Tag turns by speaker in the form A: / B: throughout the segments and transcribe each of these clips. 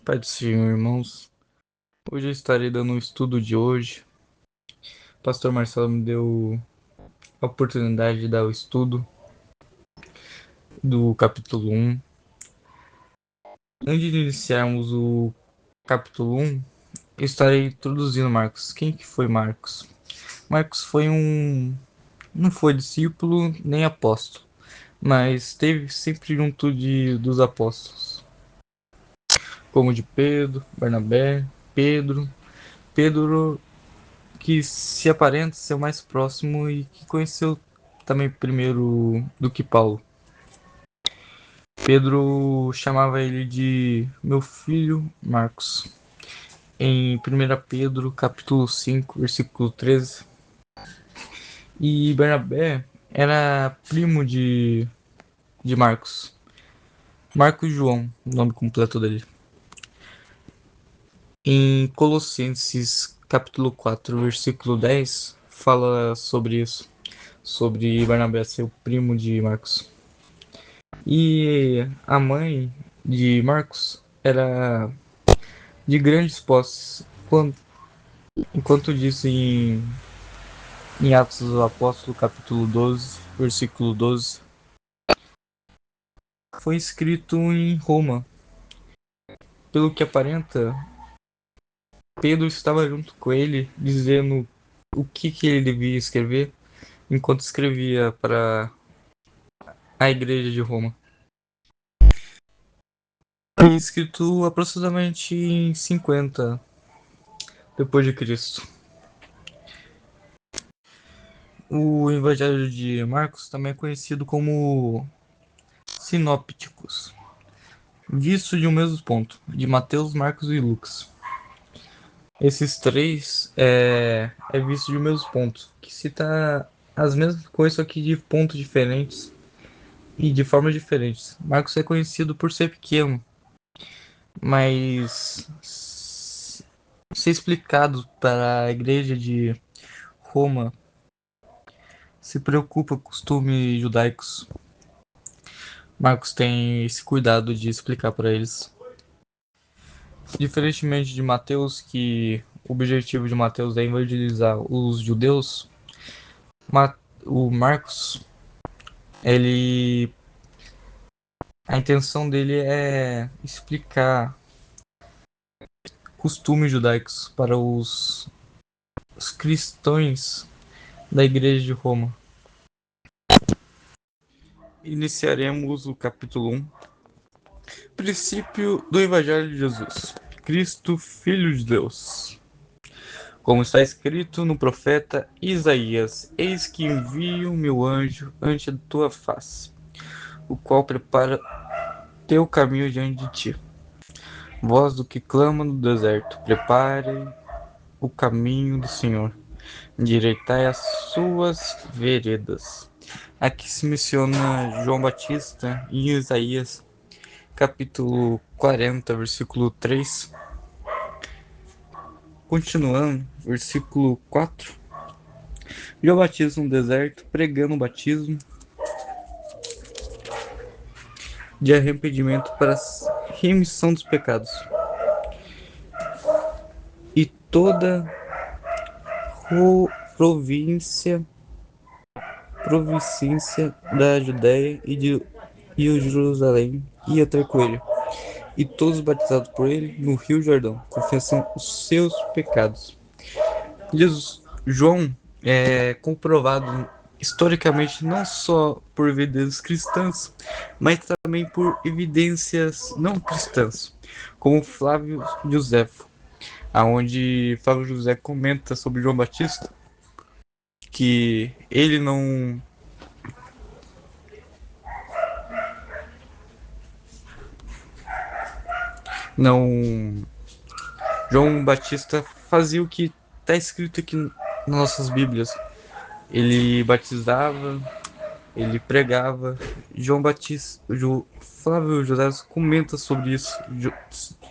A: Pai do Senhor, irmãos, hoje eu estarei dando um estudo de hoje. O pastor Marcelo me deu a oportunidade de dar o estudo do capítulo 1. Antes de iniciarmos o capítulo 1, eu estarei introduzindo Marcos. Quem que foi Marcos? Marcos não foi discípulo nem apóstolo, mas esteve sempre junto dos apóstolos, como de Pedro, Barnabé, Pedro. Pedro que se aparenta ser o mais próximo e que conheceu também primeiro do que Paulo. Pedro chamava ele de meu filho Marcos. Em 1 Pedro, capítulo 5, versículo 13. E Bernabé era primo de Marcos. Marcos João, o nome completo dele. Em Colossenses, capítulo 4, versículo 10, fala sobre isso. Sobre Barnabé ser o primo de Marcos. E a mãe de Marcos era de grandes posses, enquanto disse em Atos do Apóstolo, capítulo 12, versículo 12, foi escrito em Roma. Pelo que aparenta, Pedro estava junto com ele, dizendo o que ele devia escrever, enquanto escrevia para a igreja de Roma. Foi escrito aproximadamente em 50 depois de Cristo. O Evangelho de Marcos também é conhecido como sinópticos, visto de um mesmo ponto, de Mateus, Marcos e Lucas. Esses três é visto de um mesmo ponto, que cita as mesmas coisas, só que de pontos diferentes e de formas diferentes. Marcos é conhecido por ser pequeno, mas ser explicado para a igreja de Roma se preocupa com costumes judaicos. Marcos tem esse cuidado de explicar para eles. Diferentemente de Mateus, que o objetivo de Mateus é evangelizar os judeus, o Marcos, ele, a intenção dele é explicar costumes judaicos para os cristãos da Igreja de Roma. Iniciaremos o capítulo 1. Princípio do Evangelho de Jesus. Cristo, Filho de Deus. Como está escrito no profeta Isaías: Eis que envio o meu anjo ante a tua face, o qual prepara teu caminho diante de ti. Voz do que clama no deserto: Prepare o caminho do Senhor, endireitai as suas veredas. Aqui se menciona João Batista em Isaías, capítulo 40, versículo 3. Continuando, versículo 4. João Batista no deserto, pregando o batismo de arrependimento para a remissão dos pecados. E toda província da Judéia e o Jerusalém ia ter com ele. E todos batizados por ele no Rio Jordão, confessam os seus pecados. João é comprovado historicamente não só por evidências cristãs, mas também por evidências não cristãs, como Flávio Josefo, aonde Flávio José comenta sobre João Batista que ele não João Batista fazia o que está escrito aqui nas nossas Bíblias. Ele batizava, ele pregava. Flávio José comenta sobre isso,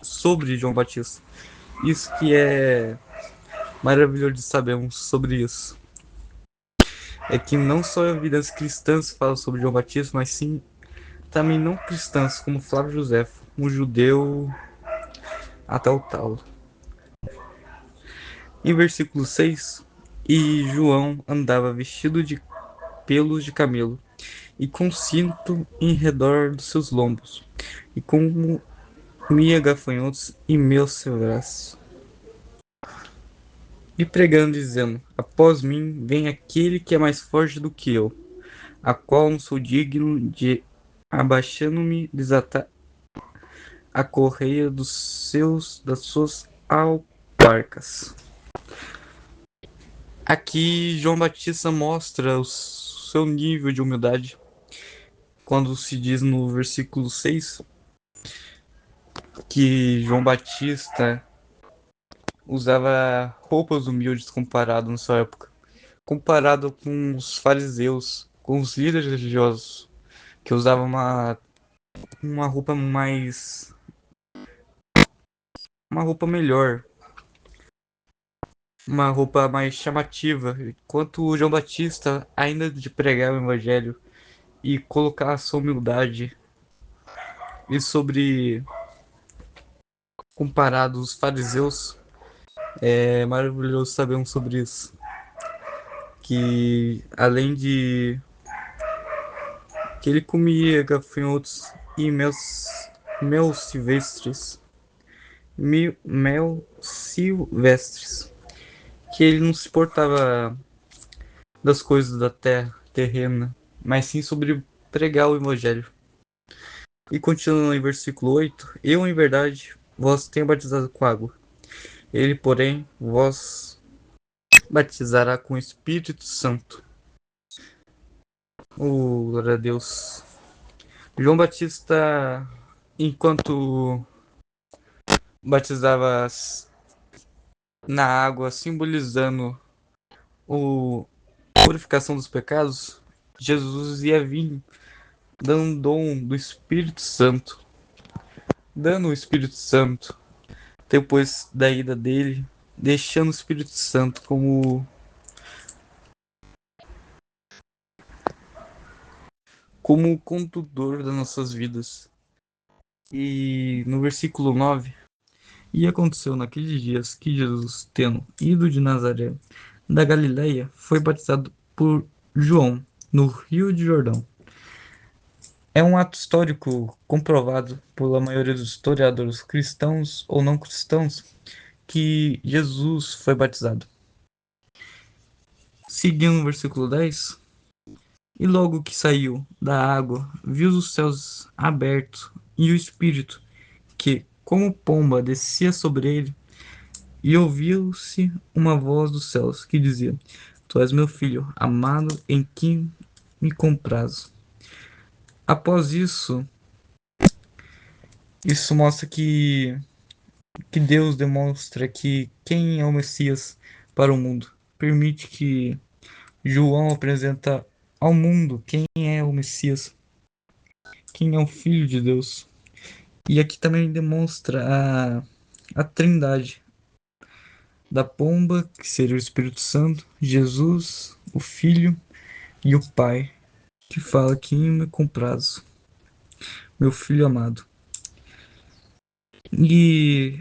A: sobre João Batista. Isso que é maravilhoso de sabermos sobre isso. É que não só evidências cristãs falam sobre João Batista, mas sim também não cristãs, como Flávio José, um judeu até o talo. Em versículo 6, e João andava vestido de pelos de camelo, e com cinto em redor dos seus lombos, e comia gafanhotos e mel sem braço. E pregando, dizendo: Após mim vem aquele que é mais forte do que eu, a qual não sou digno de, abaixando-me, desatar a correia das suas alparcas. Aqui João Batista mostra o seu nível de humildade quando se diz no versículo 6 que João Batista usava roupas humildes comparado na sua época, comparado com os fariseus, com os líderes religiosos, que usavam uma roupa mais uma roupa melhor, uma roupa mais chamativa, enquanto o João Batista ainda de pregar o evangelho e colocar a sua humildade e sobre comparado aos fariseus, é maravilhoso sabermos sobre isso. Que além de que ele comia gafanhotos e mel silvestres, mel silvestres, que ele não se portava das coisas da terra terrena, mas sim sobre pregar o evangelho. E continuando em versículo 8: Eu, em verdade, vós tenho batizado com água. Ele, porém, vós batizará com o Espírito Santo. Oh, glória a Deus. João Batista, enquanto batizava na água, simbolizando a purificação dos pecados, Jesus ia vir dando dom do Espírito Santo, dando o Espírito Santo depois da ida dele, deixando o Espírito Santo como o condutor das nossas vidas. E no versículo 9, e aconteceu naqueles dias que Jesus, tendo ido de Nazaré da Galileia, foi batizado por João no Rio de Jordão. É um ato histórico comprovado pela maioria dos historiadores cristãos ou não cristãos que Jesus foi batizado. Seguindo o versículo 10, e logo que saiu da água, viu os céus abertos e o Espírito, que, como pomba, descia sobre ele, e ouviu-se uma voz dos céus que dizia: Tu és meu filho, amado, em quem me comprazo. Após isso mostra que Deus demonstra que quem é o Messias para o mundo. Permite que João apresenta ao mundo quem é o Messias, quem é o Filho de Deus. E aqui também demonstra a Trindade da pomba, que seria o Espírito Santo, Jesus, o Filho e o Pai, que fala que me comprazo, meu filho amado. E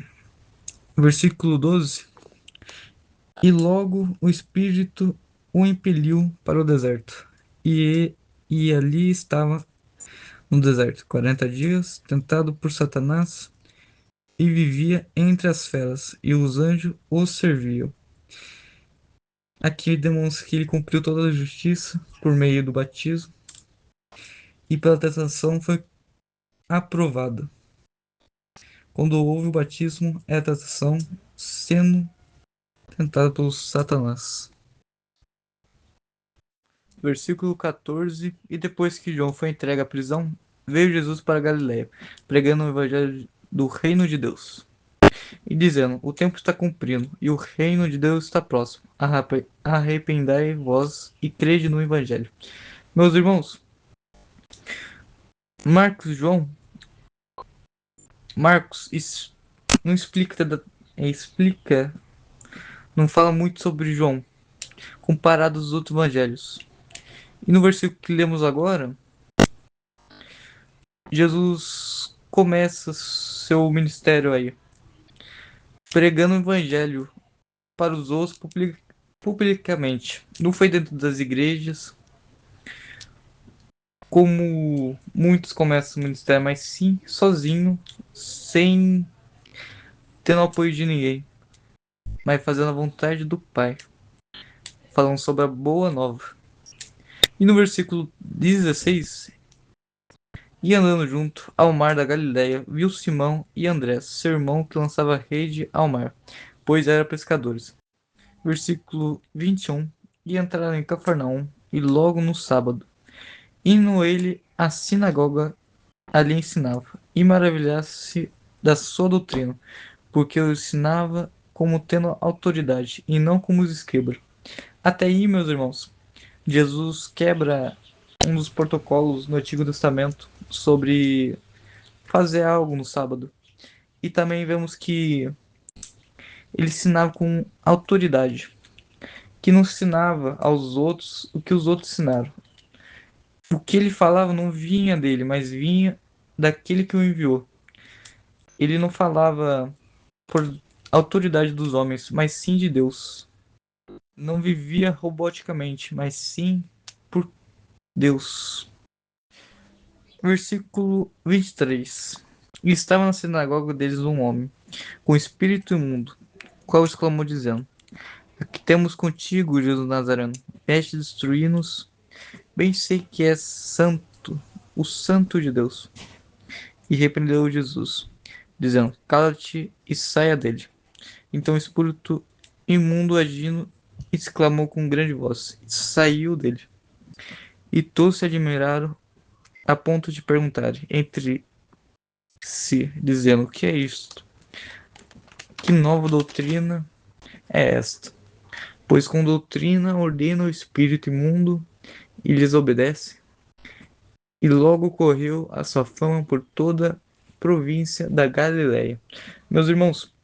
A: versículo 12: E logo o Espírito o impeliu para o deserto. E ali estava no deserto 40 dias, tentado por Satanás, e vivia entre as feras, e os anjos o serviam. Aqui demonstra que ele cumpriu toda a justiça por meio do batismo, e pela tentação foi aprovada. Quando houve o batismo, é a tentação sendo tentada pelo Satanás. Versículo 14: E depois que João foi entregue à prisão, veio Jesus para Galiléia, pregando o evangelho do reino de Deus, e dizendo: O tempo está cumprindo, e o reino de Deus está próximo. Arrependai-vos e crede no evangelho. Meus irmãos, Marcos João, Marcos não explica, não fala muito sobre João, comparado aos outros evangelhos. E no versículo que lemos agora, Jesus começa seu ministério aí. pregando o evangelho para os outros publicamente. Não foi dentro das igrejas, como muitos começam o ministério, mas sim sozinho, sem tendo apoio de ninguém, mas fazendo a vontade do Pai, falando sobre a boa nova. E no versículo 16, e andando junto ao mar da Galileia, viu Simão e André, seu irmão, que lançava rede ao mar, pois eram pescadores. Versículo 21, e entraram em Cafarnaum, e logo no sábado, indo ele à sinagoga, ali ensinava, e maravilhasse da sua doutrina, porque eu ensinava como tendo autoridade, e não como os escribas. Até aí, meus irmãos, Jesus quebra um dos protocolos no Antigo Testamento sobre fazer algo no sábado. E também vemos que ele ensinava com autoridade, que não ensinava aos outros o que os outros ensinaram. O que ele falava não vinha dele, mas vinha daquele que o enviou. Ele não falava por autoridade dos homens, mas sim de Deus. Não vivia roboticamente, mas sim por Deus. Versículo 23. E estava na sinagoga deles um homem, com espírito imundo, qual exclamou dizendo: Aqui temos contigo, Jesus Nazareno, veste destruir-nos, bem sei que és santo, o santo de Deus. E repreendeu Jesus, dizendo: Cala-te e saia dele. Então o espírito imundo agindo exclamou com grande voz, e saiu dele. E todos se admiraram a ponto de perguntar entre si, dizendo: O que é isto? Que nova doutrina é esta? Pois com doutrina ordena o espírito imundo e lhes obedece. E logo correu a sua fama por toda a província da Galileia. Meus irmãos,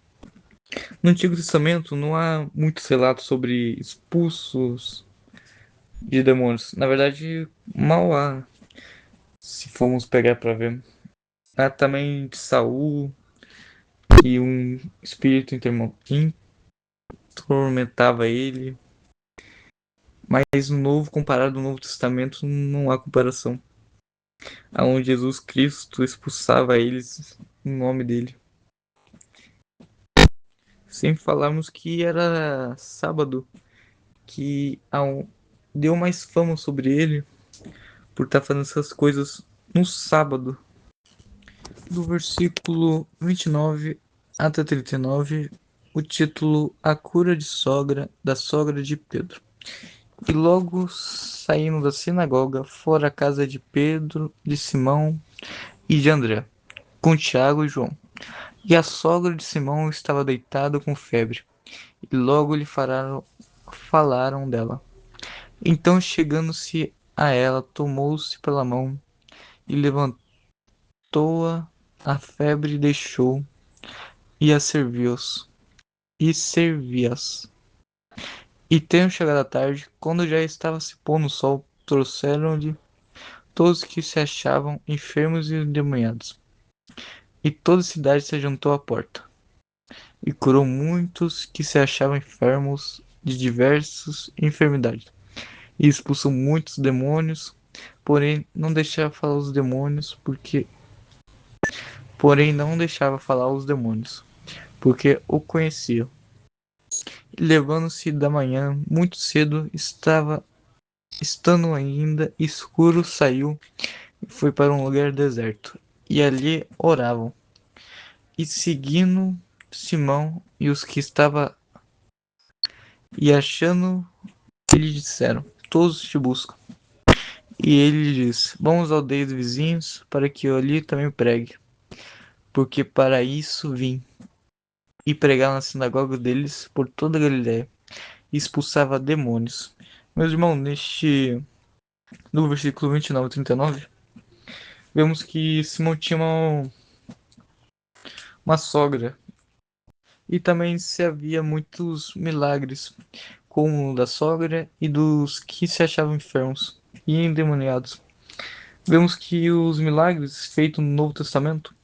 A: no Antigo Testamento não há muitos relatos sobre expulsos de demônios. Na verdade, mal há, se formos pegar para ver. Há também de Saul e um espírito atormentava ele. Mas no Novo, comparado ao Novo Testamento, não há comparação. Aonde Jesus Cristo expulsava eles em nome dele. Sem falarmos que era sábado, que deu mais fama sobre ele por estar fazendo essas coisas no sábado. Do versículo 29 até 39, o título A Cura de Sogra, da Sogra de Pedro. E logo saindo da sinagoga, fora a casa de Pedro, de Simão e de André, com Tiago e João. E a sogra de Simão estava deitada com febre, e logo lhe falaram dela. Então, chegando-se a ela, tomou-se pela mão e levantou-a, a febre deixou, e a serviu-os, e servia-as. E tendo chegado a tarde, quando já estava se pondo o sol, trouxeram-lhe todos que se achavam enfermos e endemoniados. E toda a cidade se juntou à porta. E curou muitos que se achavam enfermos de diversas enfermidades. E expulsou muitos demônios, porém não deixava falar os demônios, porque o conheciam. E levando-se da manhã muito cedo, estando ainda escuro, saiu e foi para um lugar deserto. E ali oravam. E seguindo Simão e os que estava e achando, lhe disseram: Todos te buscam. E ele lhe disse: Vamos às aldeias vizinhos, para que eu ali também pregue, porque para isso vim. E pregava na sinagoga deles por toda a Galiléia, e expulsava demônios. Meus irmãos, no versículo 29 e 39, vemos que Simão tinha uma sogra, e também se havia muitos milagres, como o da sogra e dos que se achavam enfermos e endemoniados. Vemos que os milagres feitos no Novo Testamento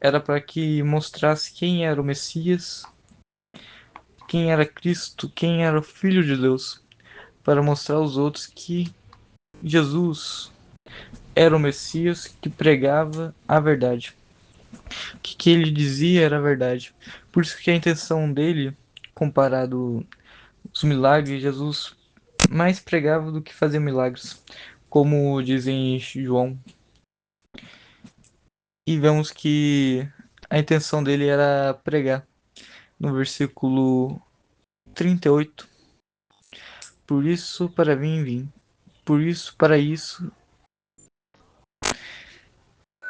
A: era para que mostrasse quem era o Messias quem era Cristo, quem era o Filho de Deus, para mostrar aos outros que Jesus era o Messias que pregava a verdade. O que ele dizia era a verdade. Por isso que a intenção dele, comparado aos milagres, Jesus mais pregava do que fazia milagres, como dizem João. E vemos que a intenção dele era pregar. No versículo 38, por isso para mim vim, por isso para isso,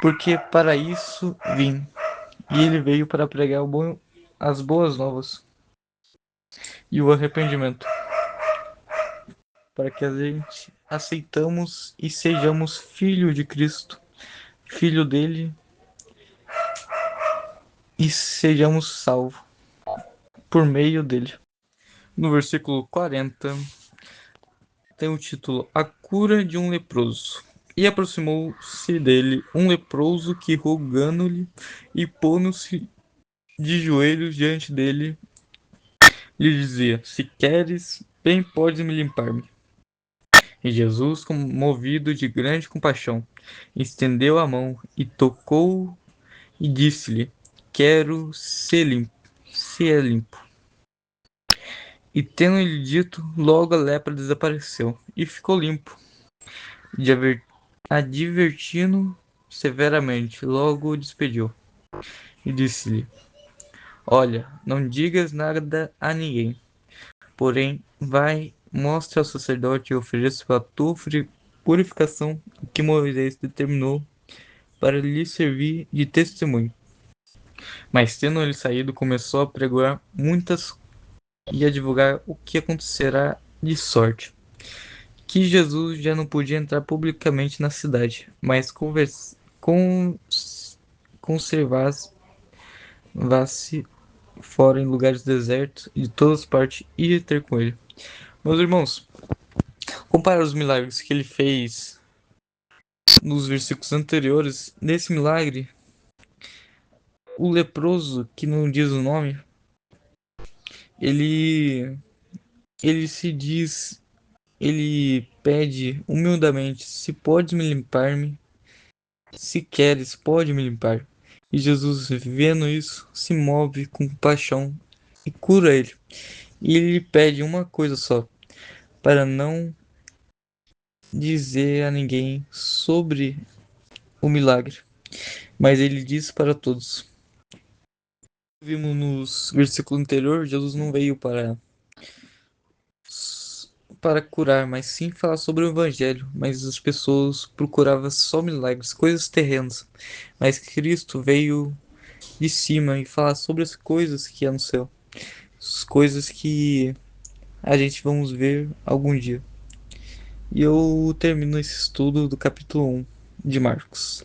A: porque para isso vim. E ele veio para pregar as boas novas e o arrependimento, para que a gente aceitamos e sejamos filho de Cristo, filho dele, e sejamos salvos por meio dele. No versículo 40 tem o título A cura de um leproso. E aproximou-se dele um leproso que, rogando-lhe e pondo-se de joelhos diante dele, lhe dizia: Se queres, bem podes me limpar-me. E Jesus, movido de grande compaixão, estendeu a mão e tocou e disse-lhe: Quero ser limpo. Ser limpo. E tendo-lhe dito, logo a lepra desapareceu e ficou limpo. Advertindo severamente, logo o despediu e disse-lhe: Olha, não digas nada a ninguém, porém vai, mostre ao sacerdote e ofereça pela tua purificação o que Moisés determinou para lhe servir de testemunho. Mas tendo ele saído, começou a pregoar muitas e a divulgar o que acontecerá de sorte que Jesus já não podia entrar publicamente na cidade, mas conservar-se fora em lugares desertos e de todas partes ia ter com ele. Meus irmãos, compara os milagres que ele fez nos versículos anteriores. Nesse milagre, o leproso, que não diz o nome, ele, ele se diz, ele pede humildemente: Se podes me limpar-me, se queres, pode me limpar. E Jesus, vendo isso, se move com paixão e cura ele. E ele pede uma coisa só, para não dizer a ninguém sobre o milagre, mas ele diz para todos. Vimos nos versículo anterior, Jesus não veio para curar, mas sim falar sobre o evangelho. Mas as pessoas procuravam só milagres, coisas terrenas. Mas Cristo veio de cima e falar sobre as coisas que há no céu, as coisas que a gente vamos ver algum dia. E eu termino esse estudo do capítulo 1 de Marcos.